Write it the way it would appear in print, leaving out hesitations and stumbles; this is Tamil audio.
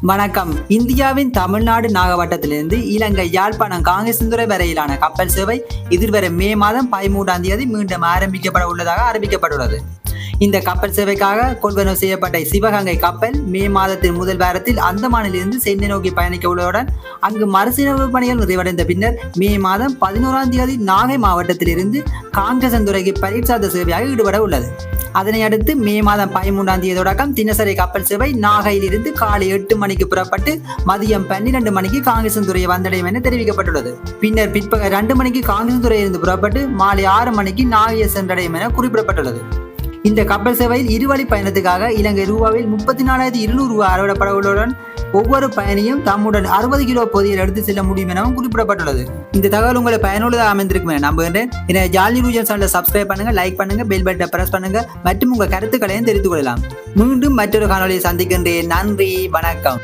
வணக்கம். இந்தியாவின் தமிழ்நாடு நாகப்பட்டினத்திலிருந்து இலங்கை யாழ்ப்பாணம் காங்கேசன்துறை வரையிலான கப்பல் சேவை எதிர்வரும் மே மாதம் 13ஆம் தேதி மீண்டும் ஆரம்பிக்கப்பட உள்ளதாக அறிவிக்கப்பட்டுள்ளது. இந்த கப்பல் சேவைக்காக கொள்வனவு செய்யப்பட்ட சிவகங்கை கப்பல் மே மாதத்தின் முதல் வாரத்தில் அந்தமானிலிருந்து சென்னை நோக்கி பயணிக்க உள்ளதுடன் அங்கு மறுசீரமைப்பு பணிகள் நிறைவடைந்த பின்னர் மே மாதம் 11ஆம் தேதி நாகை மாவட்டத்திலிருந்து காங்கேசன்துறைக்கு பரீட்சார்த்த சேவையாக ஈடுபட உள்ளது. அதனை அடுத்து மே மாதம் 13ஆம் தேதி தொடக்கம் தினசரி கப்பல் சேவை நாகையிலிருந்து காலை 8 மணிக்கு புறப்பட்டு மதியம் 12 மணிக்கு காங்கேசன்துறையை வந்தடையும் என தெரிவிக்கப்பட்டுள்ளது. பின்னர் பிற்பகல் 2 மணிக்கு காங்கேசன்துறையிலிருந்து புறப்பட்டு மாலை 6 மணிக்கு நாகையை சென்றடையும் என குறிப்பிடப்பட்டுள்ளது. இந்த கப்பல் சேவையில் இருவழி பயணத்துக்காக இலங்கை ரூபாவில் 34,200 அறவிடப்பட உள்ளதுடன் ஒவ்வொரு பயணியும் தம்முடன் 60 கிலோ பொதியில் எடுத்து செல்ல முடியும் எனவும் குறிப்பிடப்பட்டுள்ளது. இந்த தகவல் உங்களை பயனுள்ளதாக அமைந்திருக்கும் என நம்புகின்றேன். என ஜாலி நியூஸ் சேனலை சப்ஸ்கிரைப் பண்ணுங்க, லைக் பண்ணுங்க, பெல் பட்டனை பிரஸ் பண்ணுங்க மற்றும் உங்கள் கருத்துக்களையும் தெரிவித்துக் கொள்ளலாம். மீண்டும் மற்றொரு காணொலியை சந்திக்கின்றேன். நன்றி, வணக்கம்.